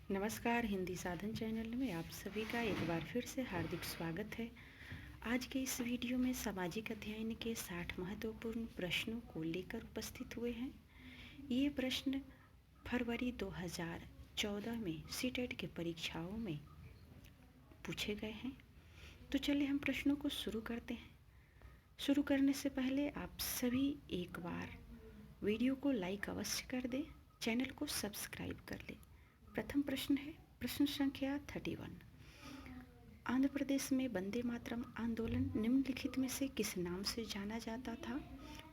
नमस्कार। हिंदी साधन चैनल में आप सभी का एक बार फिर से हार्दिक स्वागत है। आज के इस वीडियो में सामाजिक अध्ययन के 60 महत्वपूर्ण प्रश्नों को लेकर उपस्थित हुए हैं। ये प्रश्न फरवरी 2014 में सीटेट के परीक्षाओं में पूछे गए हैं। तो चलिए हम प्रश्नों को शुरू करते हैं। शुरू करने से पहले आप सभी एक बार वीडियो को लाइक अवश्य कर दें, चैनल को सब्सक्राइब कर लें। प्रथम प्रश्न है प्रश्न संख्या 31। आंध्र प्रदेश में वंदे मातरम आंदोलन निम्नलिखित में से किस नाम से जाना जाता था?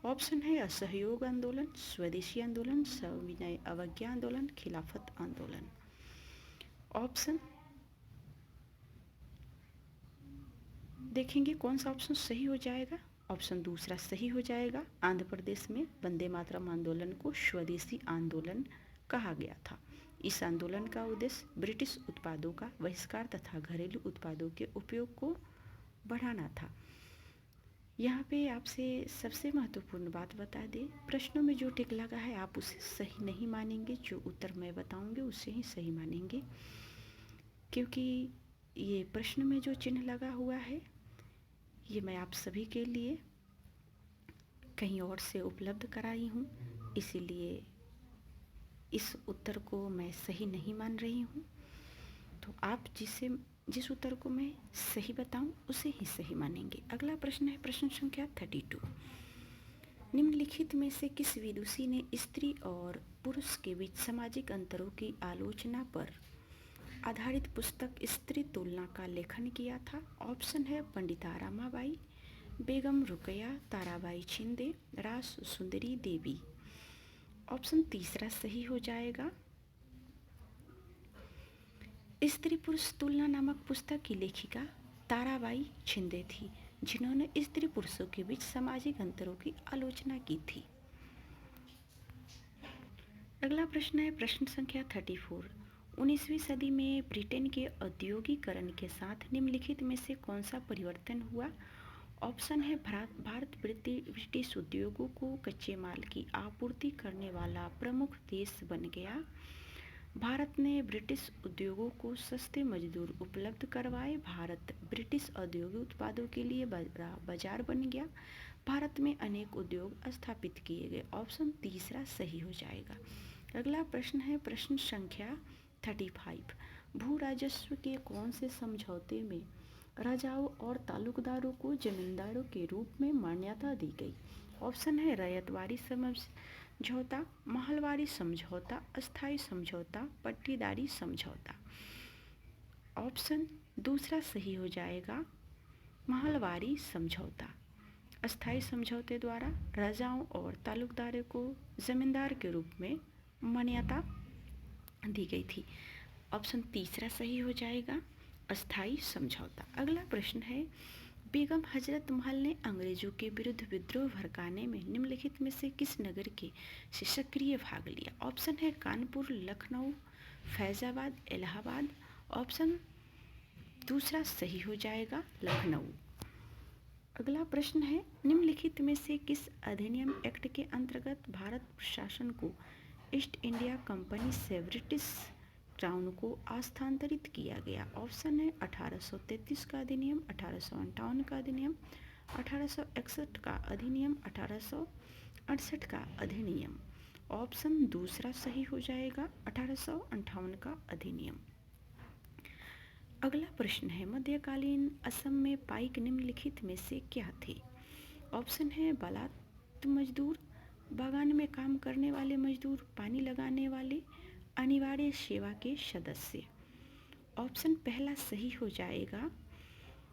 ऑप्शन है असहयोग आंदोलन, स्वदेशी आंदोलन, सविनय अवज्ञा आंदोलन, खिलाफत आंदोलन। ऑप्शन देखेंगे कौन सा ऑप्शन सही हो जाएगा। ऑप्शन दूसरा सही हो जाएगा। आंध्र प्रदेश में वंदे मातरम आंदोलन को स्वदेशी आंदोलन कहा गया था। इस आंदोलन का उद्देश्य ब्रिटिश उत्पादों का बहिष्कार तथा घरेलू उत्पादों के उपयोग को बढ़ाना था। यहाँ पे आपसे सबसे महत्वपूर्ण बात बता दें, प्रश्नों में जो टिक लगा है आप उसे सही नहीं मानेंगे, जो उत्तर मैं बताऊंगी उसे ही सही मानेंगे, क्योंकि ये प्रश्न में जो चिन्ह लगा हुआ है ये मैं आप सभी के लिए कहीं और से उपलब्ध कराई हूँ, इसीलिए इस उत्तर को मैं सही नहीं मान रही हूँ। तो आप जिस उत्तर को मैं सही बताऊं उसे ही सही मानेंगे। अगला प्रश्न है प्रश्न संख्या 32। निम्नलिखित में से किस विदुषी ने स्त्री और पुरुष के बीच सामाजिक अंतरों की आलोचना पर आधारित पुस्तक स्त्री तुलना का लेखन किया था? ऑप्शन है पंडिता रामाबाई, बेगम रुकैया, ताराबाई छिंदे, रास सुंदरी देवी। ऑप्शन तीसरा सही हो जाएगा। स्त्री पुरुष तुलना नामक पुस्तक की लेखिका ताराबाई छिंदे थी, जिन्होंने स्त्री पुरुषों के बीच सामाजिक अंतरों की आलोचना की थी। अगला प्रश्न है प्रश्न संख्या 34। 19वीं सदी में ब्रिटेन के औद्योगिकरण के साथ निम्नलिखित में से कौन सा परिवर्तन हुआ? ऑप्शन है भारत ब्रिटिश उद्योगों को कच्चे माल की आपूर्ति करने वाला प्रमुख देश बन गया। भारत ने ब्रिटिश उद्योगों को सस्ते मजदूर उपलब्ध करवाए। भारत ब्रिटिश औद्योगिक उत्पादों के लिए बड़ा बाजार बन गया। भारत में अनेक उद्योग स्थापित किए गए। ऑप्शन तीसरा सही हो जाएगा। अगला प्रश्न है प्रश्न संख्या 35। भू राजस्व के कौन से समझौते में राजाओं और तालुकदारों को जमींदारों के रूप में मान्यता दी गई? ऑप्शन है रैयतवारी समझौता, महलवारी समझौता, अस्थाई समझौता, पट्टीदारी समझौता। ऑप्शन दूसरा सही हो जाएगा, महलवारी समझौता। अस्थाई समझौते द्वारा राजाओं और तालुकदारों को जमींदार के रूप में मान्यता दी गई थी। ऑप्शन तीसरा सही हो जाएगा, अस्थाई समझौता। अगला प्रश्न है बेगम हजरत महल ने अंग्रेजों के विरुद्ध विद्रोह भड़काने में निम्नलिखित में से किस नगर के से सक्रिय भाग लिया? ऑप्शन है कानपुर, लखनऊ, फैजाबाद, इलाहाबाद। ऑप्शन दूसरा सही हो जाएगा, लखनऊ। अगला प्रश्न है निम्नलिखित में से किस अधिनियम एक्ट के अंतर्गत भारत प्रशासन को ईस्ट इंडिया कंपनी से ब्रिटिश क्राउन को हस्तांतरित किया गया? ऑप्शन है 1833 का अधिनियम, 1858 का अधिनियम, 1861 का अधिनियम, 1868 का अधिनियम। ऑप्शन दूसरा सही हो जाएगा, 1858 का अधिनियम। अगला प्रश्न है मध्यकालीन असम में पाइक निम्नलिखित में से क्या थे? ऑप्शन है बालात मजदूर, बागान में काम करने वाले मजदूर, पानी लगाने वाले, अनिवार्य सेवा के सदस्य। ऑप्शन पहला सही हो जाएगा,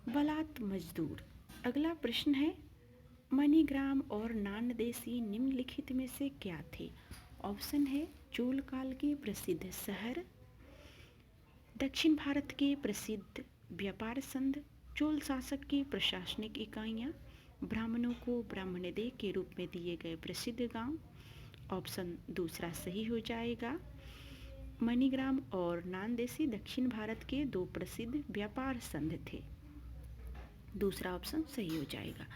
बालात मजदूर। अगला प्रश्न है मणिग्राम और नानदेसी निम्नलिखित में से क्या थे? ऑप्शन है चोल काल के प्रसिद्ध शहर, दक्षिण भारत के प्रसिद्ध व्यापार संघ, चोल शासक की प्रशासनिक इकाइयाँ, ब्राह्मणों को ब्राह्मणदेय के रूप में दिए गए प्रसिद्ध गांव। ऑप्शन दूसरा सही हो जाएगा, मणिग्राम और नानदेसी दक्षिण भारत के दो प्रसिद्ध व्यापार संघ थे। दूसरा ऑप्शन सही हो जाएगा।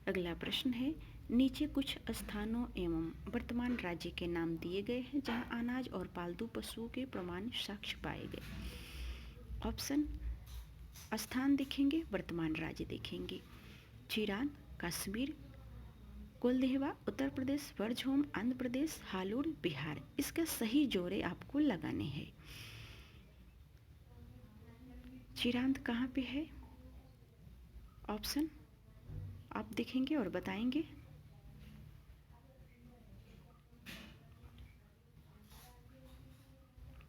अगला प्रश्न है नीचे कुछ स्थानों एवं वर्तमान राज्य के नाम दिए गए हैं जहां अनाज और पालतू पशुओं के प्रमाण साक्ष्य पाए गए। ऑप्शन स्थान देखेंगे, वर्तमान राज्य देखेंगे। चिरान कश्मीर, कोलदेहवा उत्तर प्रदेश, बरझोम आंध्र प्रदेश, हालोड़ बिहार। इसका सही जोड़े आपको लगाने हैं। चिरांद कहाँ पे है? ऑप्शन आप देखेंगे और बताएंगे।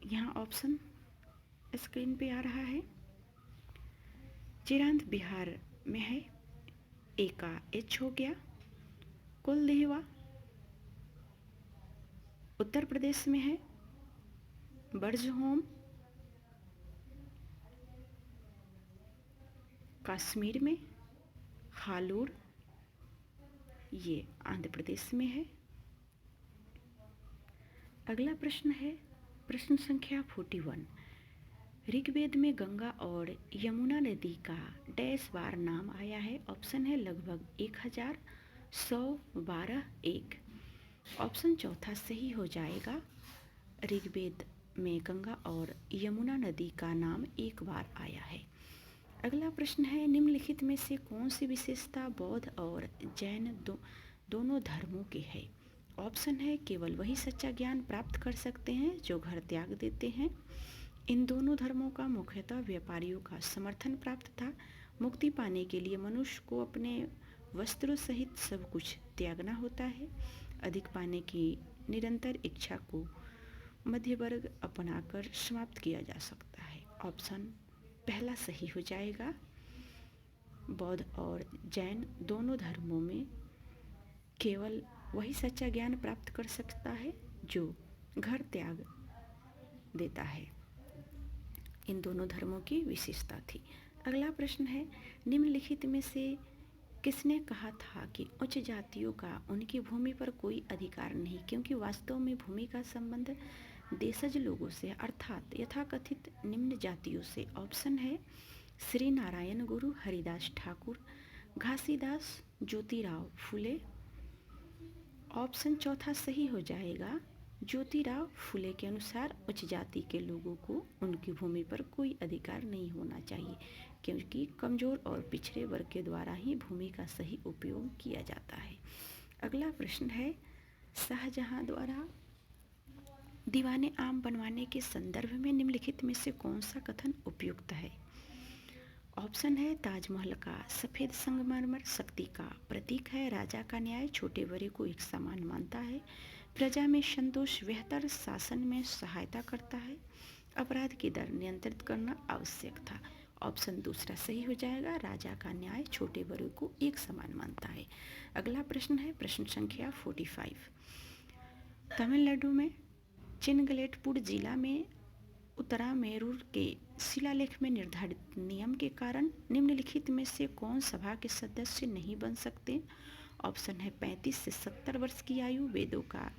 यहाँ ऑप्शन स्क्रीन पे आ रहा है। चिरांद बिहार में है, ए का एच हो गया। कुलदेहवा उत्तर प्रदेश में है। बरजहोम कश्मीर में। हालोड़ ये आंध्र प्रदेश में है। अगला प्रश्न है प्रश्न संख्या 41। ऋग्वेद में गंगा और यमुना नदी का डैश बार नाम आया है। ऑप्शन है लगभग 1000, 100, 12, 1। ऑप्शन चौथा सही हो जाएगा। ऋग्वेद में गंगा और यमुना नदी का नाम एक बार आया है। अगला प्रश्न है निम्नलिखित में से कौन सी विशेषता बौद्ध और जैन दोनों धर्मों के है। ऑप्शन है केवल वही सच्चा ज्ञान प्राप्त कर सकते हैं जो घर त्याग देते हैं। इन दोनों धर्मों का मुख्यतः व्यापारियों का समर्थन प्राप्त था। मुक्ति पाने के लिए मनुष्य को अपने वस्त्रों सहित सब कुछ त्यागना होता है। अधिक पाने की निरंतर इच्छा को मध्य वर्ग अपनाकर समाप्त किया जा सकता है। ऑप्शन पहला सही हो जाएगा। बौद्ध और जैन दोनों धर्मों में केवल वही सच्चा ज्ञान प्राप्त कर सकता है जो घर त्याग देता है। इन दोनों धर्मों की विशेषता थी। अगला प्रश्न है निम्नलिखित में से किसने कहा था कि उच्च जातियों का उनकी भूमि पर कोई अधिकार नहीं, क्योंकि वास्तव में भूमि का संबंध देशज लोगों से अर्थात यथाकथित निम्न जातियों से। ऑप्शन है श्री नारायण गुरु, हरिदास ठाकुर, घासीदास, ज्योतिराव फुले। ऑप्शन चौथा सही हो जाएगा। ज्योतिराव फुले के अनुसार उच्च जाति के लोगों को उनकी भूमि पर कोई अधिकार नहीं होना चाहिए, क्योंकि कमजोर और पिछड़े वर्ग के द्वारा ही भूमि का सही उपयोग किया जाता है। अगला प्रश्न है शाहजहां द्वारा दीवाने आम बनवाने के संदर्भ में निम्नलिखित में से कौन सा कथन उपयुक्त है। ऑप्शन है ताजमहल का सफ़ेद संगमरमर शक्ति का प्रतीक है। राजा का न्याय छोटे बड़े को एक समान मानता है। प्रजा में संतोष बेहतर शासन में सहायता करता है। अपराध की दर नियंत्रित करना आवश्यक था। ऑप्शन दूसरा सही हो जाएगा। राजा का न्याय छोटे बड़े को एक समान मानता है। अगला प्रश्न है प्रश्न संख्या 45। तमिलनाडु में चिनगलेटपुर जिला में उत्तरामेरूर के शिलालेख में निर्धारित नियम के कारण निम्नलिखित में से कौन सभा के सदस्य नहीं बन सकते। ऑप्शन है 35 से 70 वर्ष की आयु, वेदों का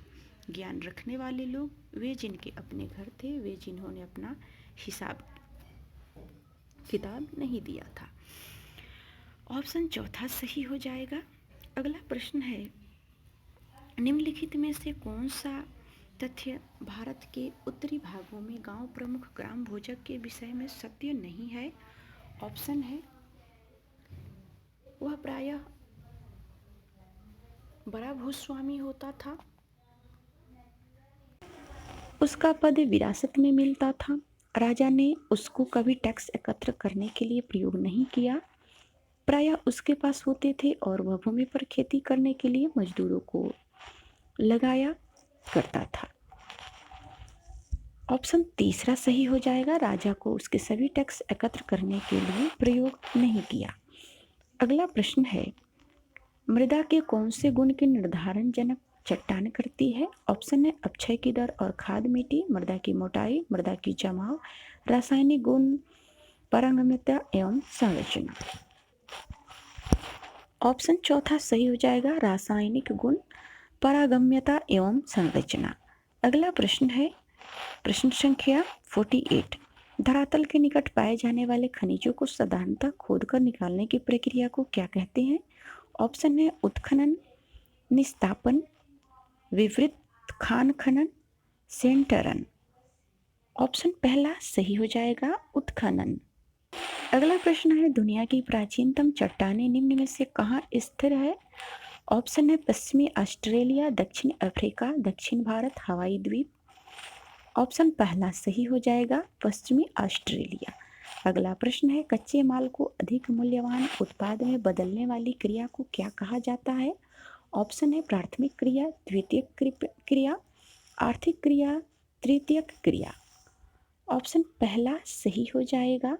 ज्ञान रखने वाले लोग, वे जिनके अपने घर थे, वे जिन्होंने अपना हिसाब किताब नहीं दिया था। ऑप्शन चौथा सही हो जाएगा। अगला प्रश्न है निम्नलिखित में से कौन सा तथ्य भारत के उत्तरी भागों में गांव प्रमुख ग्राम भोजक के विषय में सत्य नहीं है। ऑप्शन है वह प्रायः बड़ा भूस्वामी होता था, उसका पद विरासत में मिलता था, राजा ने उसको कभी टैक्स एकत्र करने के लिए प्रयोग नहीं किया, प्रायः उसके पास होते थे और वह भूमि पर खेती करने के लिए मजदूरों को लगाया करता था। ऑप्शन तीसरा सही हो जाएगा। राजा को उसके सभी टैक्स एकत्र करने के लिए प्रयोग नहीं किया। अगला प्रश्न है मृदा के कौन से गुण की निर्धारण जनक चट्टान करती है। ऑप्शन है अपक्षय की दर और खाद मिट्टी, मृदा की मोटाई, मृदा की जमाव, रासायनिक गुण, पारगम्यता एवं संरचना। ऑप्शन चौथा सही हो जाएगा। रासायनिक गुण, पारगम्यता एवं संरचना। अगला प्रश्न है प्रश्न संख्या 48। धरातल के निकट पाए जाने वाले खनिजों को साधारणतः खोदकर निकालने की प्रक्रिया को क्या कहते हैं। ऑप्शन है उत्खनन, निस्तापन, विवृत, खान खनन, सेंटरन। ऑप्शन पहला सही हो जाएगा, उत्खनन। अगला प्रश्न है, दुनिया की प्राचीनतम चट्टानें निम्न में से कहाँ स्थिर है? ऑप्शन है पश्चिमी ऑस्ट्रेलिया, दक्षिण अफ्रीका, दक्षिण भारत, हवाई द्वीप। ऑप्शन पहला सही हो जाएगा, पश्चिमी ऑस्ट्रेलिया। अगला प्रश्न है, कच्चे माल को अधिक मूल्यवान उत्पाद में बदलने वाली क्रिया को क्या कहा जाता है? ऑप्शन है प्राथमिक क्रिया, द्वितीयक क्रिया, आर्थिक क्रिया, तृतीयक क्रिया। ऑप्शन पहला सही हो जाएगा,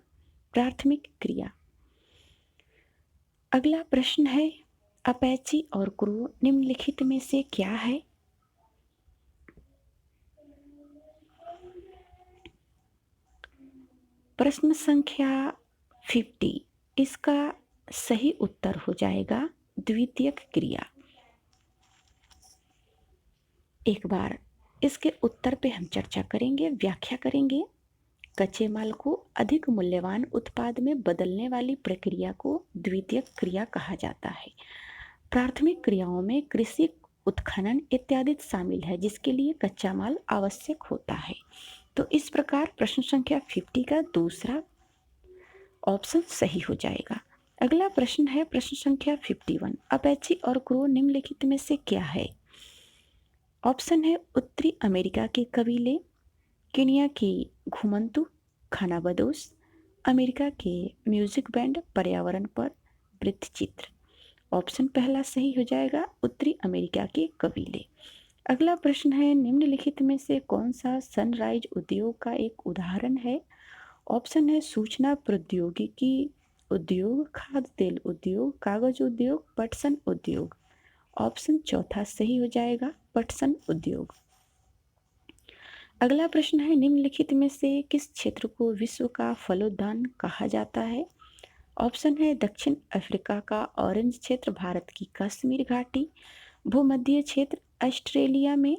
प्राथमिक क्रिया। अगला प्रश्न है, अपैची और क्रू निम्नलिखित में से क्या है? प्रश्न संख्या 50, इसका सही उत्तर हो जाएगा द्वितीयक क्रिया। एक बार इसके उत्तर पे हम चर्चा करेंगे, व्याख्या करेंगे। कच्चे माल को अधिक मूल्यवान उत्पाद में बदलने वाली प्रक्रिया को द्वितीयक क्रिया कहा जाता है। प्राथमिक क्रियाओं में कृषि, उत्खनन इत्यादि शामिल है, जिसके लिए कच्चा माल आवश्यक होता है। तो इस प्रकार प्रश्न संख्या 50 का दूसरा ऑप्शन सही हो जाएगा। अगला प्रश्न है प्रश्न संख्या 51, अपैची और क्रू निम्नलिखित में से क्या है? ऑप्शन है उत्तरी अमेरिका के कबीले, केनिया की घुमंतु खानाबदोश, अमेरिका के म्यूजिक बैंड, पर्यावरण पर वृत्तचित्र। ऑप्शन पहला सही हो जाएगा, उत्तरी अमेरिका के कबीले। अगला प्रश्न है, निम्नलिखित में से कौन सा सनराइज उद्योग का एक उदाहरण है? ऑप्शन है सूचना प्रौद्योगिकी उद्योग, खाद्य तेल उद्योग, कागज उद्योग, पटसन उद्योग। ऑप्शन चौथा सही हो जाएगा, पटसन उद्योग। अगला प्रश्न है, निम्नलिखित में से किस क्षेत्र को विश्व का फलोद्यान कहा जाता है? ऑप्शन है दक्षिण अफ्रीका का ऑरेंज क्षेत्र, भारत की कश्मीर घाटी, भूमध्य क्षेत्र, ऑस्ट्रेलिया में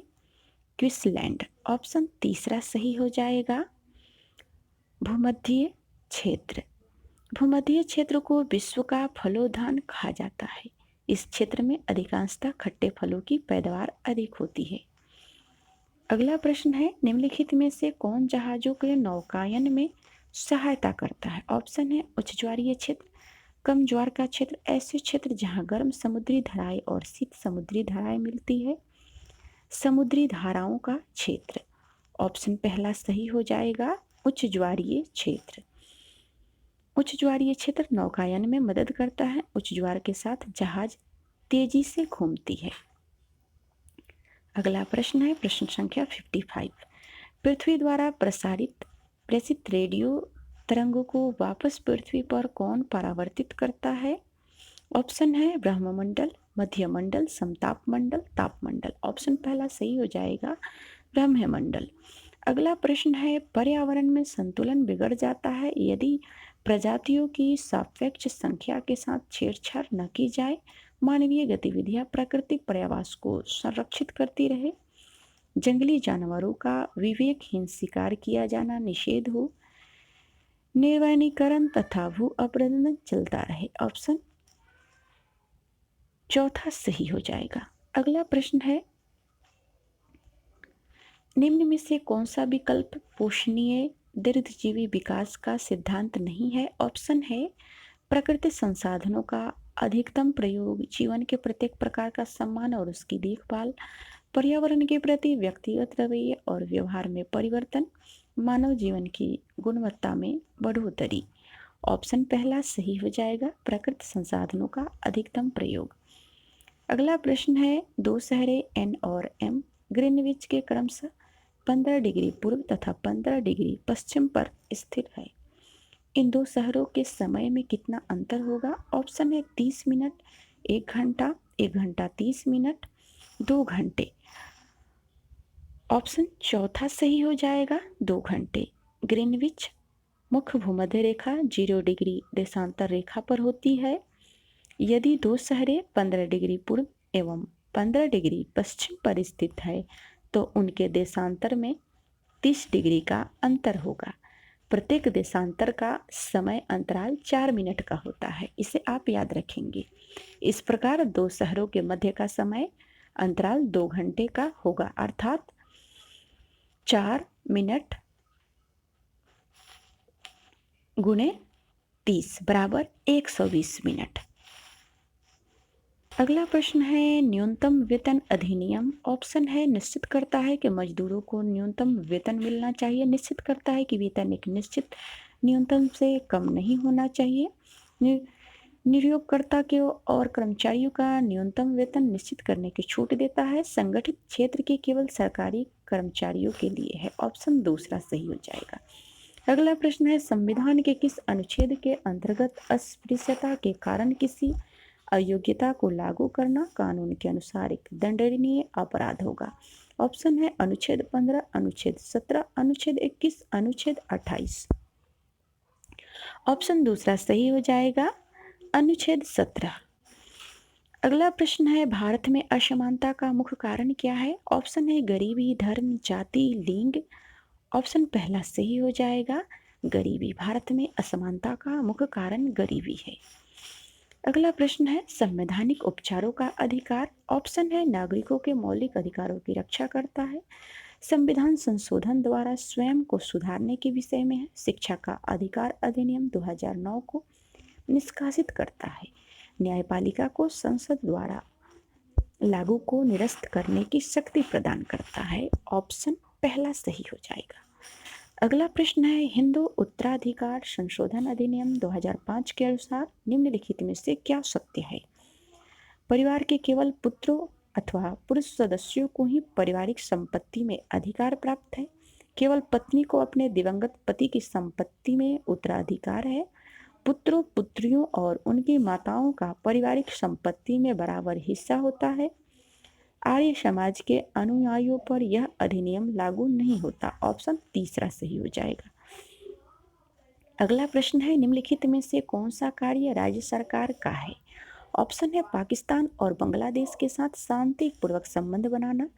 क्वींसलैंड। ऑप्शन तीसरा सही हो जाएगा, भूमध्य क्षेत्र। भूमध्य क्षेत्र को विश्व का फलोद्यान कहा जाता है। इस क्षेत्र में अधिकांशतः खट्टे फलों की पैदावार अधिक होती है। अगला प्रश्न है, निम्नलिखित में से कौन जहाजों के नौकायन में सहायता करता है? ऑप्शन है उच्च ज्वारीय क्षेत्र, कम ज्वार का क्षेत्र, ऐसे क्षेत्र जहां गर्म समुद्री धाराएं और शीत समुद्री धाराएं मिलती है, समुद्री धाराओं का क्षेत्र। ऑप्शन पहला सही हो जाएगा, उच्च ज्वारीय क्षेत्र। उच्च ज्वारीय क्षेत्र नौकायन में मदद करता है। उच्च ज्वार के साथ जहाज तेजी से घूमती है। अगला प्रश्न है प्रश्न संख्या 55, पृथ्वी द्वारा प्रेषित रेडियो तरंगों को वापस पृथ्वी पर कौन परावर्तित करता है? ऑप्शन है ब्रह्ममंडल, मध्यमंडल, समताप मंडल, तापमंडल। ऑप्शन पहला सही हो जाएगा, ब्रह्ममंडल। अगला प्रश्न है, पर्यावरण में संतुलन बिगड़ जाता है यदि प्रजातियों की सापेक्ष संख्या के साथ छेड़छाड़ न की जाए, मानवीय गतिविधियां प्राकृतिक पर्यावास को संरक्षित करती रहे, जंगली जानवरों का विवेकहीन शिकार किया जाना निषेध हो, निर्वनीकरण तथा भू अपरदन चलता रहे। ऑप्शन चौथा सही हो जाएगा। अगला प्रश्न है, निम्न में से कौन सा विकल्प पोषणीय दीर्घजीवी विकास का सिद्धांत नहीं है? ऑप्शन है प्रकृति संसाधनों का अधिकतम प्रयोग, जीवन के प्रत्येक प्रकार का सम्मान और उसकी देखभाल, पर्यावरण के प्रति व्यक्तिगत रवैये और व्यवहार में परिवर्तन, मानव जीवन की गुणवत्ता में बढ़ोतरी। ऑप्शन पहला सही हो जाएगा, प्रकृति संसाधनों का अधिकतम प्रयोग। अगला प्रश्न है, दो शहरें एन और एम ग्रीनविच के क्रमशः 15 डिग्री पूर्व तथा 15 डिग्री पश्चिम पर स्थित है। इन दो शहरों के समय में कितना अंतर होगा? ऑप्शन है 30 मिनट, 1 घंटा, 1 घंटा 30 मिनट, 2 घंटे। ऑप्शन चौथा सही हो जाएगा, 2 घंटे। ग्रीनविच मुख्य भूमध्य रेखा 0 डिग्री देशांतर रेखा पर होती है। यदि दो शहरें 15 डिग्री पूर्व एवं 15 डिग्री पश्चिम पर स्थित है तो उनके देशांतर में 30 डिग्री का अंतर होगा। प्रत्येक देशांतर का समय अंतराल 4 मिनट का होता है, इसे आप याद रखेंगे। इस प्रकार दो शहरों के मध्य का समय अंतराल 2 घंटे का होगा, अर्थात 4 मिनट गुणे 30 बराबर 120 मिनट। अगला प्रश्न है न्यूनतम वेतन अधिनियम। ऑप्शन है निश्चित करता है कि मजदूरों को न्यूनतम वेतन मिलना चाहिए, निश्चित करता है कि वेतन एक निश्चित न्यूनतम से कम नहीं होना चाहिए, नियोगकर्ता के और कर्मचारियों का न्यूनतम वेतन निश्चित करने की छूट देता है, संगठित क्षेत्र के केवल सरकारी कर्मचारियों के लिए है। ऑप्शन दूसरा सही हो जाएगा। अगला प्रश्न है संविधान के किस अनुच्छेद के अंतर्गत अस्पृश्यता के कारण किसी अयोग्यता को लागू करना कानून के अनुसार एक दंडनीय अपराध होगा। ऑप्शन है अनुच्छेद 15, अनुच्छेद 17, अनुच्छेद 21, अनुच्छेद 28। ऑप्शन दूसरा सही हो जाएगा, अनुच्छेद 17। अगला प्रश्न है भारत में असमानता का मुख्य कारण क्या है। ऑप्शन है गरीबी, धर्म, जाति, लिंग। ऑप्शन पहला सही हो जाएगा, गरीबी। भारत में असमानता का मुख्य कारण गरीबी है। अगला प्रश्न है संवैधानिक उपचारों का अधिकार। ऑप्शन है नागरिकों के मौलिक अधिकारों की रक्षा करता है, संविधान संशोधन द्वारा स्वयं को सुधारने के विषय में है, शिक्षा का अधिकार अधिनियम 2009 को निष्कासित करता है, न्यायपालिका को संसद द्वारा लागू को निरस्त करने की शक्ति प्रदान करता है। ऑप्शन पहला सही हो जाएगा। अगला प्रश्न है हिंदू उत्तराधिकार संशोधन अधिनियम 2005 के अनुसार निम्नलिखित में से क्या सत्य है। परिवार के केवल पुत्रों अथवा पुरुष सदस्यों को ही पारिवारिक संपत्ति में अधिकार प्राप्त है, केवल पत्नी को अपने दिवंगत पति की संपत्ति में उत्तराधिकार है, पुत्रों पुत्रियों और उनकी माताओं का पारिवारिक संपत्ति में बराबर हिस्सा होता है, आर्य समाज के अनुयायियों पर यह अधिनियम लागू नहीं होता। ऑप्शन तीसरा सही हो जाएगा। अगला प्रश्न है निम्नलिखित में से कौन सा कार्य राज्य सरकार का है। ऑप्शन है पाकिस्तान और बांग्लादेश के साथ शांतिपूर्वक संबंध बनाना,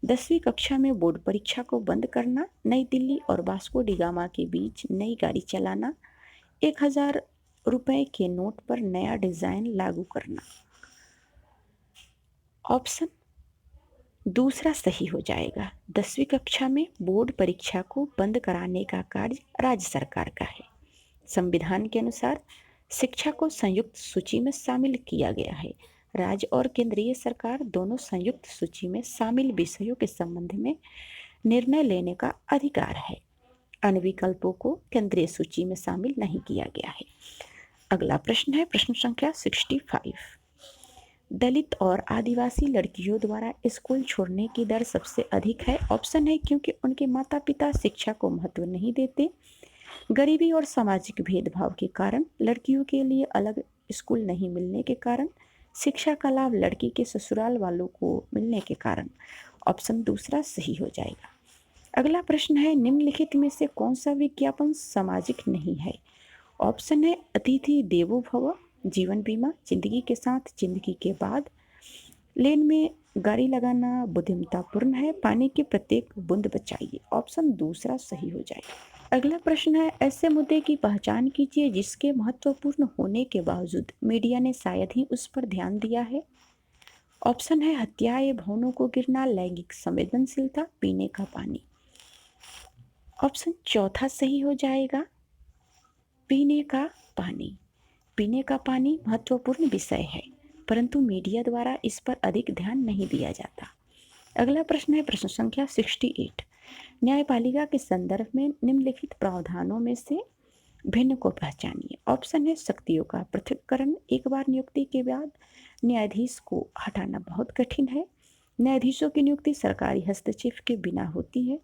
10वीं कक्षा में बोर्ड परीक्षा को बंद करना, नई दिल्ली और वास्को डी गामा के बीच नई गाड़ी चलाना, 1000 रुपए के नोट पर नया डिजाइन लागू करना। ऑप्शन दूसरा सही हो जाएगा। 10वीं कक्षा में बोर्ड परीक्षा को बंद कराने का कार्य राज्य सरकार का है। संविधान के अनुसार शिक्षा को संयुक्त सूची में शामिल किया गया है, राज्य और केंद्रीय सरकार दोनों संयुक्त सूची में शामिल विषयों के संबंध में निर्णय लेने का अधिकार है, अन्य विकल्पों को केंद्रीय सूची में शामिल नहीं किया गया है। अगला प्रश्न है प्रश्न संख्या 65। दलित और आदिवासी लड़कियों द्वारा स्कूल छोड़ने की दर सबसे अधिक है। ऑप्शन है क्योंकि उनके माता पिता शिक्षा को महत्व नहीं देते, गरीबी और सामाजिक भेदभाव के कारण, लड़कियों के लिए अलग स्कूल नहीं मिलने के कारण, शिक्षा का लाभ लड़की के ससुराल वालों को मिलने के कारण। ऑप्शन दूसरा सही हो जाएगा। अगला प्रश्न है निम्नलिखित में से कौन सा विज्ञापन सामाजिक नहीं है। ऑप्शन है अतिथि देवो भव, जीवन बीमा, जिंदगी के साथ जिंदगी के बाद, लेन में गाड़ी लगाना बुद्धिमत्तापूर्ण है, पानी की प्रत्येक बूंद बचाइए। ऑप्शन दूसरा सही हो जाएगा। अगला प्रश्न है ऐसे मुद्दे की पहचान कीजिए जिसके महत्वपूर्ण होने के बावजूद मीडिया ने शायद ही उस पर ध्यान दिया है। ऑप्शन है हत्याएं, भवनों को गिरना, लैंगिक संवेदनशीलता, पीने का पानी। ऑप्शन चौथा सही हो जाएगा, पीने का पानी। पीने का पानी महत्वपूर्ण विषय है परंतु मीडिया द्वारा इस पर अधिक ध्यान नहीं दिया जाता। अगला प्रश्न है प्रश्न संख्या 68। न्यायपालिका के संदर्भ में निम्नलिखित प्रावधानों में से भिन्न को पहचानिए। ऑप्शन है शक्तियों का पृथक्करण, एक बार नियुक्ति के बाद न्यायाधीश को हटाना बहुत कठिन है, न्यायाधीशों की नियुक्ति सरकारी हस्तक्षेप के बिना होती है,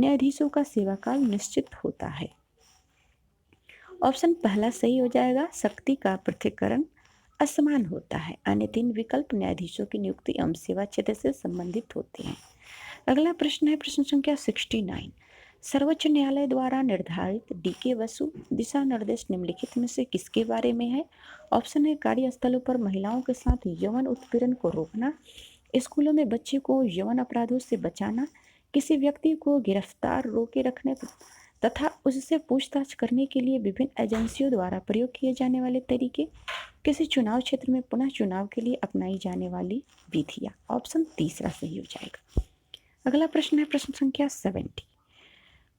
न्यायाधीशों का सेवाकाल निश्चित होता है। ऑप्शन पहला सही हो जाएगा, शक्ति का पृथक्करण असमान होता है। अन्य 3 विकल्प न्यायाधीशों की नियुक्ति एवं सेवा क्षेत्र से संबंधित होते हैं। अगला प्रश्न है प्रश्न संख्या 69। सर्वोच्च न्यायालय द्वारा निर्धारित डीके वसु दिशा निर्देश निम्नलिखित में से किसके बारे में है। ऑप्शन है कार्यस्थलों पर महिलाओं के साथ यौन उत्पीड़न को रोकना, स्कूलों में बच्चे को यौन अपराधों से बचाना, किसी व्यक्ति को गिरफ्तार रोके रखने तथा उससे पूछताछ करने के लिए विभिन्न एजेंसियों द्वारा प्रयोग किए जाने वाले तरीके, किसी चुनाव क्षेत्र में पुनः चुनाव के लिए अपनाई जाने वाली विधियाँ। ऑप्शन तीसरा सही हो जाएगा। अगला प्रश्न है प्रश्न संख्या 70।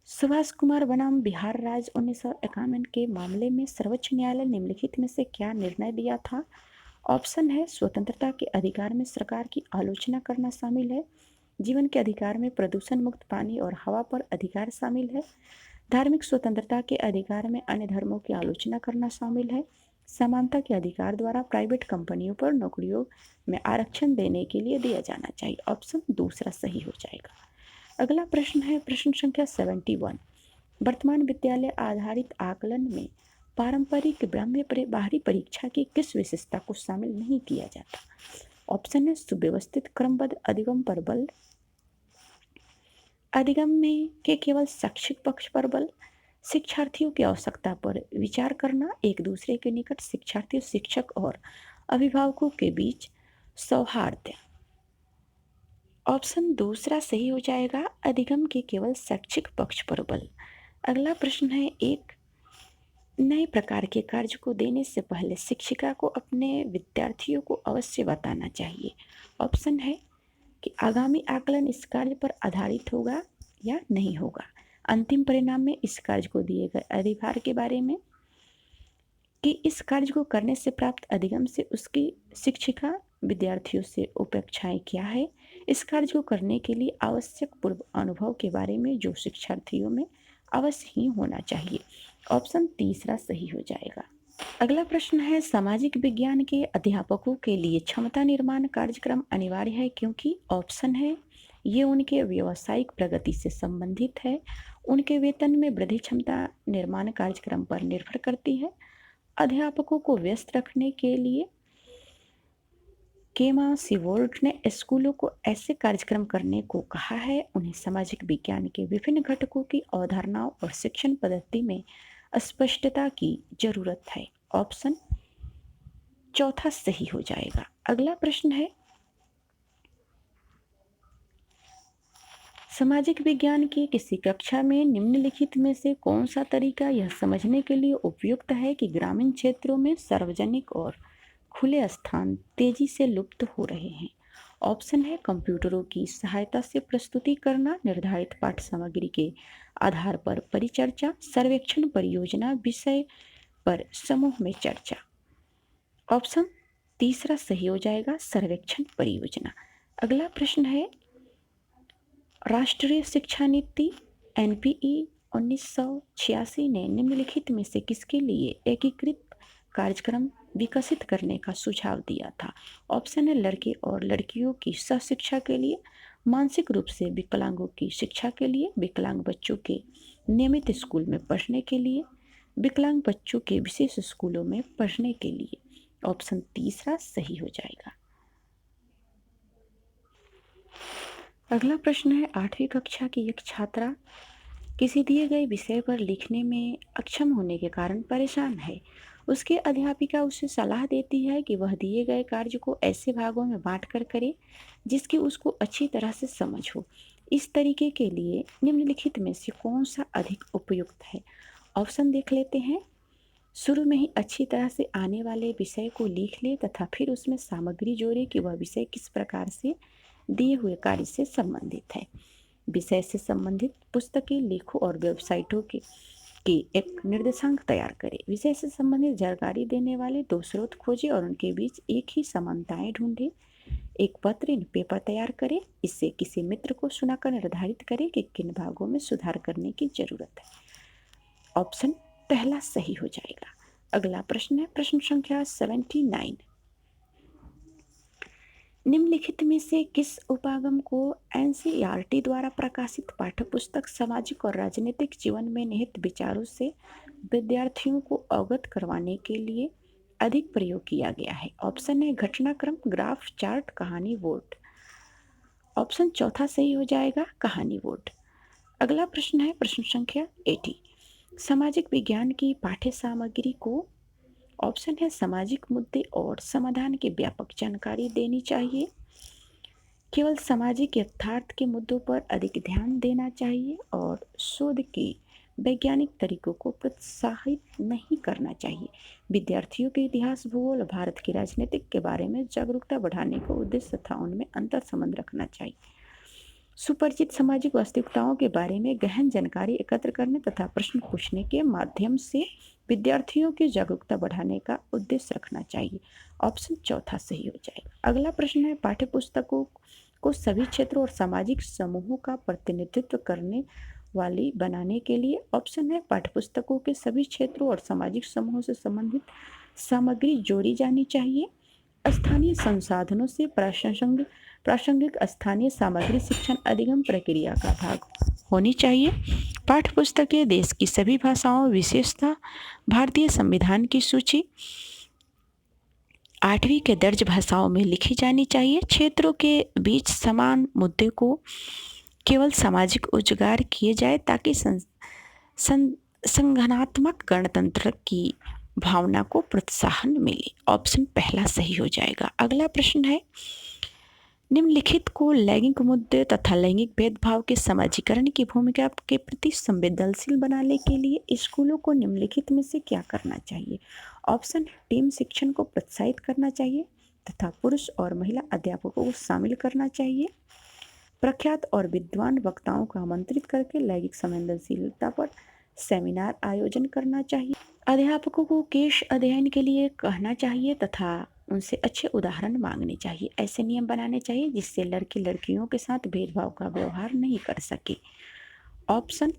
सुभाष कुमार बनाम बिहार राज्य 1951 के मामले में सर्वोच्च न्यायालय निम्नलिखित में से क्या निर्णय दिया था? ऑप्शन है स्वतंत्रता के अधिकार में सरकार की आलोचना करना शामिल है, जीवन के अधिकार में प्रदूषण मुक्त पानी और हवा पर अधिकार शामिल है, धार्मिक स्वतंत्रता के अधिकार में अन्य धर्मों की आलोचना करना शामिल है, समानता के अधिकार द्वारा प्राइवेट कंपनियों पर नौकरियों में आरक्षण देने के लिए दिया जाना चाहिए। ऑप्शन दूसरा सही हो जाएगा। अगला प्रश्न है प्रश्न संख्या 71। वर्तमान विद्यालय आधारित आकलन में पारंपरिक बाहरी परीक्षा की किस विशेषता को शामिल नहीं किया जाता? ऑप्शन है सुव्यवस्थित क्रमबद्ध अधिगम पर बल, अधिगम में के केवल शैक्षिक पक्ष पर बल, शिक्षार्थियों की आवश्यकता पर विचार करना, एक दूसरे के निकट शिक्षार्थियों, शिक्षक और अभिभावकों के बीच सौहार्द। ऑप्शन दूसरा सही हो जाएगा, अधिगम के केवल शैक्षिक पक्ष पर बल। अगला प्रश्न है, एक नए प्रकार के कार्य को देने से पहले शिक्षिका को अपने विद्यार्थियों को अवश्य बताना चाहिए। ऑप्शन है कि आगामी आकलन इस कार्य पर आधारित होगा या नहीं होगा, अंतिम परिणाम में इस कार्य को दिए गए अधिभार के बारे में, कि इस कार्य को करने से प्राप्त अधिगम से उसकी शिक्षिका विद्यार्थियों से अपेक्षाएं क्या है, इस कार्य को करने के लिए आवश्यक पूर्व अनुभव के बारे में जो शिक्षार्थियों में अवश्य ही होना चाहिए। ऑप्शन तीसरा सही हो जाएगा। अगला प्रश्न है, सामाजिक विज्ञान के अध्यापकों के लिए क्षमता निर्माण कार्यक्रम अनिवार्य है क्योंकि? ऑप्शन है ये उनके व्यावसायिक प्रगति से संबंधित है, उनके वेतन में वृद्धि क्षमता निर्माण कार्यक्रम पर निर्भर करती है, अध्यापकों को व्यस्त रखने के लिए केमा सीवोल्ट ने स्कूलों को ऐसे कार्यक्रम करने को कहा है, उन्हें सामाजिक विज्ञान के विभिन्न घटकों की अवधारणाओं और शिक्षण पद्धति में स्पष्टता की जरूरत है। ऑप्शन चौथा सही हो जाएगा। अगला प्रश्न है, सामाजिक विज्ञान की किसी कक्षा में निम्नलिखित में से कौन सा तरीका यह समझने के लिए उपयुक्त है कि ग्रामीण क्षेत्रों में सार्वजनिक और खुले स्थान तेजी से लुप्त हो रहे हैं? ऑप्शन है कंप्यूटरों की सहायता से प्रस्तुति करना, निर्धारित पाठ सामग्री के आधार पर परिचर्चा, सर्वेक्षण परियोजना, विषय पर समूह में चर्चा। ऑप्शन तीसरा सही हो जाएगा, सर्वेक्षण परियोजना। अगला प्रश्न है, राष्ट्रीय शिक्षा नीति एनपीई 1986 ने निम्नलिखित में से किसके लिए एकीकृत कार्यक्रम विकसित करने का सुझाव दिया था? ऑप्शन है लड़के और लड़कियों की सहशिक्षा के लिए, मानसिक रूप से विकलांगों की शिक्षा के लिए, विकलांग बच्चों के नियमित स्कूल में पढ़ने के लिए, विकलांग बच्चों के विशेष स्कूलों में पढ़ने के लिए। ऑप्शन तीसरा सही हो जाएगा। अगला प्रश्न है, 8वीं कक्षा की एक छात्रा किसी दिए गए विषय पर लिखने में अक्षम होने के कारण परेशान है। उसकी अध्यापिका उसे सलाह देती है कि वह दिए गए कार्य को ऐसे भागों में बांटकर करे जिसकी उसको अच्छी तरह से समझ हो। इस तरीके के लिए निम्नलिखित में से कौन सा अधिक उपयुक्त है? ऑप्शन देख लेते हैं। शुरू में ही अच्छी तरह से आने वाले विषय को लिख ले तथा फिर उसमें सामग्री जोड़े कि वह विषय किस प्रकार से दिए हुए कार्य से संबंधित है। विषय से संबंधित पुस्तकें, लेखों और वेबसाइटों के एक निर्देशांक तैयार करें। विषय से संबंधित जानकारी देने वाले 2 स्रोत खोजें और उनके बीच एक ही समानताएं ढूंढें। एक पत्र इन पेपर तैयार करें। इससे किसी मित्र को सुनाकर निर्धारित करें कि किन भागों में सुधार करने की जरूरत है। ऑप्शन पहला सही हो जाएगा। अगला प्रश्न है प्रश्न संख्या 79। निम्नलिखित में से किस उपागम को एनसीईआरटी द्वारा प्रकाशित पाठ्यपुस्तक सामाजिक और राजनीतिक जीवन में निहित विचारों से विद्यार्थियों को अवगत करवाने के लिए अधिक प्रयोग किया गया है? ऑप्शन है घटनाक्रम, ग्राफ, चार्ट, कहानी, वोट। ऑप्शन चौथा सही हो जाएगा, कहानी, वोट। अगला प्रश्न है प्रश्न संख्या 80। सामाजिक विज्ञान की पाठ्य सामग्री को, ऑप्शन है सामाजिक मुद्दे और समाधान की व्यापक जानकारी देनी चाहिए, केवल सामाजिक यथार्थ के मुद्दों पर अधिक ध्यान देना चाहिए और शोध की वैज्ञानिक तरीकों को प्रोत्साहित नहीं करना चाहिए। विद्यार्थियों के इतिहास, भूगोल, भारत की राजनीतिक के बारे में जागरूकता बढ़ाने का उद्देश्य तथा उनमें अंतर संबंध रखना चाहिए। सुपरिचित सामाजिक वास्तविकताओं के बारे में गहन जानकारी एकत्र करने तथा प्रश्न पूछने के माध्यम से विद्यार्थियों की जागरूकता बढ़ाने का उद्देश्य रखना चाहिए। ऑप्शन चौथा सही हो जाएगा। अगला प्रश्न है, पाठ्यपुस्तकों को सभी क्षेत्रों और सामाजिक समूहों का प्रतिनिधित्व करने वाली बनाने के लिए। ऑप्शन है, पाठ्यपुस्तकों के सभी क्षेत्रों और सामाजिक समूहों से संबंधित सामग्री जोड़ी जानी चाहिए। स्थानीय संसाधनों से प्रासंगिक स्थानीय सामग्री शिक्षण अधिगम प्रक्रिया का भाग होनी चाहिए। पाठ्यपुस्तकें देश की सभी भाषाओं, विशेषतः भारतीय संविधान की सूची 8वीं के दर्ज भाषाओं में लिखी जानी चाहिए। क्षेत्रों के बीच समान मुद्दे को केवल सामाजिक उजागर किए जाए ताकि संगठनात्मक गणतंत्र की भावना को प्रोत्साहन मिले। ऑप्शन पहला सही हो जाएगा। अगला प्रश्न है, निम्नलिखित को लैंगिक मुद्दे तथा लैंगिक भेदभाव के समाजीकरण की भूमिका के प्रति संवेदनशील बनाने के लिए स्कूलों को निम्नलिखित में से क्या करना चाहिए। ऑप्शन, टीम शिक्षण को प्रोत्साहित करना चाहिए तथा पुरुष और महिला अध्यापकों को शामिल करना चाहिए। प्रख्यात और विद्वान वक्ताओं को आमंत्रित करके लैंगिक संवेदनशीलता पर सेमिनार आयोजन करना चाहिए। अध्यापकों को केस अध्ययन के लिए कहना चाहिए तथा उनसे अच्छे उदाहरण मांगने चाहिए। ऐसे नियम बनाने चाहिए जिससे लड़के लड़कियों के साथ भेदभाव का व्यवहार नहीं कर सके। ऑप्शन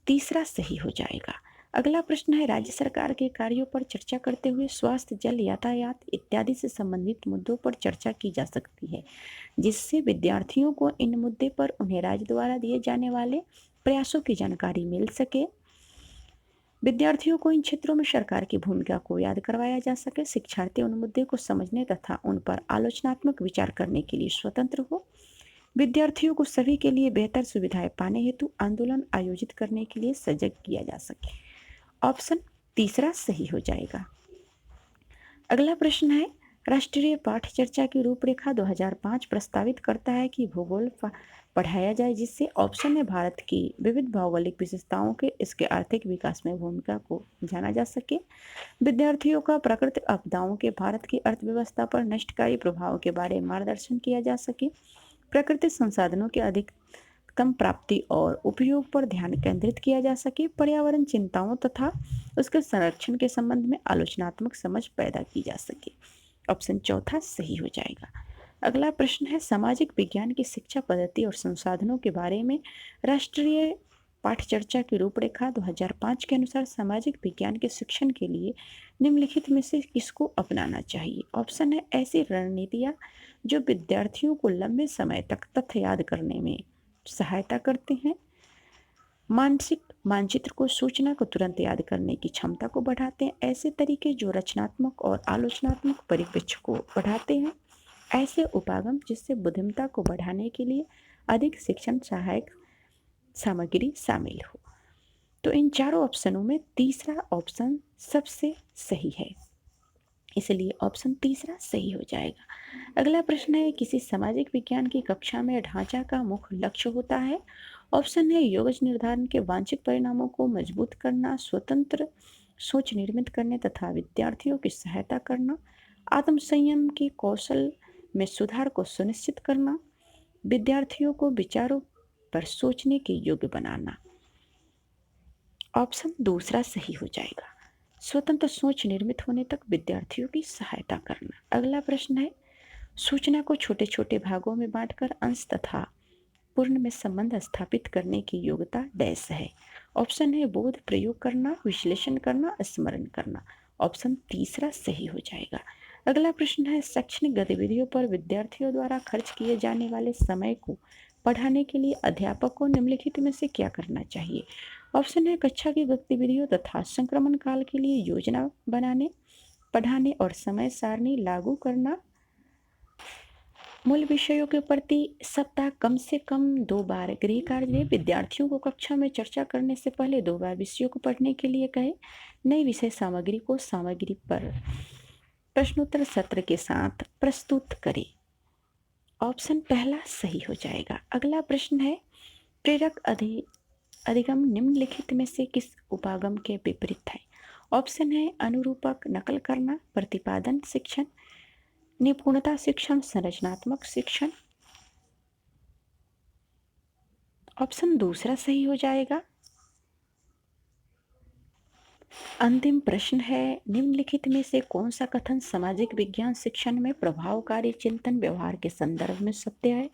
तीसरा सही हो जाएगा। अगला प्रश्न है, राज्य सरकार के कार्यों पर चर्चा करते हुए स्वास्थ्य, जल, यातायात इत्यादि से संबंधित मुद्दों पर चर्चा की जा सकती है, जिससे विद्यार्थियों को इन मुद्दे पर उन्हें राज्य द्वारा दिए जाने वाले प्रयासों की जानकारी मिल सके। विद्यार्थियों को इन क्षेत्रों में सरकार की भूमिका को याद करवाया जा सके। शिक्षार्थी उन मुद्दे को समझने तथा उन पर आलोचनात्मक विचार करने के लिए स्वतंत्र हो। विद्यार्थियों को सभी के लिए बेहतर सुविधाएं पाने हेतु आंदोलन आयोजित करने के लिए सजग किया जा सके। ऑप्शन तीसरा सही हो जाएगा। अगला प्रश्न है, राष्ट्रीय पाठ चर्चा की रूपरेखा 2005 प्रस्तावित करता है कि भूगोल पढ़ाया जाए, जिससे ऑप्शन है, भारत की विविध भौगोलिक विशेषताओं के इसके आर्थिक विकास में भूमिका को जाना जा सके। विद्यार्थियों का प्राकृतिक आपदाओं के भारत की अर्थव्यवस्था पर नष्टकारी प्रभाव के बारे में मार्गदर्शन किया जा सके। प्राकृतिक संसाधनों के अधिकतम प्राप्ति और उपयोग पर ध्यान केंद्रित किया जा सके। पर्यावरण चिंताओं तथा उसके संरक्षण के संबंध में आलोचनात्मक समझ पैदा की जा सके। ऑप्शन चौथा सही हो जाएगा। अगला प्रश्न है, सामाजिक विज्ञान की शिक्षा पद्धति और संसाधनों के बारे में राष्ट्रीय पाठ चर्चा की रूपरेखा 2005 के अनुसार सामाजिक विज्ञान के शिक्षण के लिए निम्नलिखित में से किसको अपनाना चाहिए। ऑप्शन है, ऐसी रणनीतियाँ जो विद्यार्थियों को लंबे समय तक तथ्य याद करने में सहायता करते हैं, मानसिक मानचित्र को, सूचना को तुरंत याद करने की क्षमता को बढ़ाते हैं, ऐसे तरीके जो रचनात्मक और आलोचनात्मक परिप्रेक्ष्य को बढ़ाते हैं, ऐसे उपागम जिससे बुद्धिमत्ता को बढ़ाने के लिए अधिक शिक्षण सहायक सामग्री शामिल हो। तो इन चारों ऑप्शनों में तीसरा ऑप्शन सबसे सही है, इसलिए ऑप्शन तीसरा सही हो जाएगा। अगला प्रश्न है, किसी सामाजिक विज्ञान की कक्षा में ढांचा का मुख्य लक्ष्य होता है। ऑप्शन है, योग्य निर्धारण के वांछित परिणामों को मजबूत करना, स्वतंत्र सोच निर्मित करने तथा विद्यार्थियों की सहायता करना, आत्मसंयम के कौशल में सुधार को सुनिश्चित करना, विद्यार्थियों को विचारों पर सोचने के योग्य बनाना। ऑप्शन दूसरा सही हो जाएगा। स्वतंत्र सोच निर्मित होने तक विद्यार्थियों की सहायता करना। अगला प्रश्न है, सूचना को छोटे छोटे भागों में बांटकर अंश तथा पूर्ण में संबंध स्थापित करने की योग्यता डैश है। ऑप्शन है, बोध, प्रयोग करना, विश्लेषण करना, स्मरण करना। ऑप्शन तीसरा सही हो जाएगा। अगला प्रश्न है, शैक्षणिक गतिविधियों पर विद्यार्थियों द्वारा खर्च किए जाने वाले समय को पढ़ाने के लिए अध्यापक को निम्नलिखित में से क्या करना चाहिए। ऑप्शन है, कक्षा की गतिविधियों तथा संक्रमण काल के लिए योजना बनाने, पढ़ाने और समय सारणी लागू करना, मूल विषयों के प्रति सप्ताह कम से कम 2 बार गृह कार्य दें, विद्यार्थियों को कक्षा में चर्चा करने से पहले 2 बार विषयों को पढ़ने के लिए कहें, नई विषय सामग्री को सामग्री पर प्रश्नोत्तर सत्र के साथ प्रस्तुत करें। ऑप्शन पहला सही हो जाएगा। अगला प्रश्न है, प्रेरक अधिगम निम्नलिखित में से किस उपागम के विपरीत है? ऑप्शन है अनुरूपक नकल करना, प्रतिपादन शिक्षण, निपुणता शिक्षण, संरचनात्मक शिक्षण। ऑप्शन दूसरा सही हो जाएगा। अंतिम प्रश्न है, निम्नलिखित में से कौन सा कथन सामाजिक विज्ञान शिक्षण में प्रभावकारी चिंतन व्यवहार के संदर्भ में सत्य है?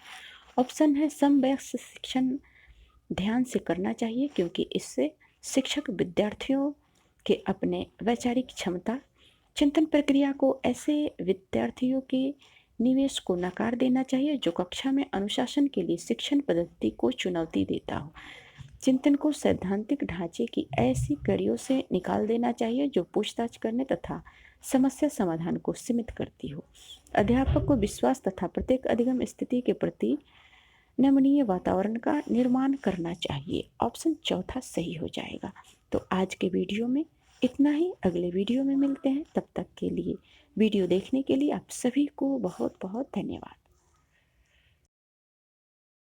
ऑप्शन है समवयस्क शिक्षण ध्यान से करना चाहिए क्योंकि इससे शिक्षक विद्यार्थियों के अपने वैचारिक क्षमता चिंतन प्रक्रिया को ऐसे विद्यार्थियों के निवेश को नकार देना चाहिए जो कक्षा में अनुशासन के लिए शिक्षण पद्धति को चुनौती देता हो। चिंतन को सैद्धांतिक ढांचे की ऐसी कड़ियों से निकाल देना चाहिए जो पूछताछ करने तथा समस्या समाधान को सीमित करती हो। अध्यापक को विश्वास तथा प्रत्येक अधिगम स्थिति के प्रति नमनीय वातावरण का निर्माण करना चाहिए। ऑप्शन चौथा सही हो जाएगा। तो आज के वीडियो में इतना ही, अगले वीडियो में मिलते हैं। तब तक के लिए वीडियो देखने के लिए आप सभी को बहुत बहुत धन्यवाद।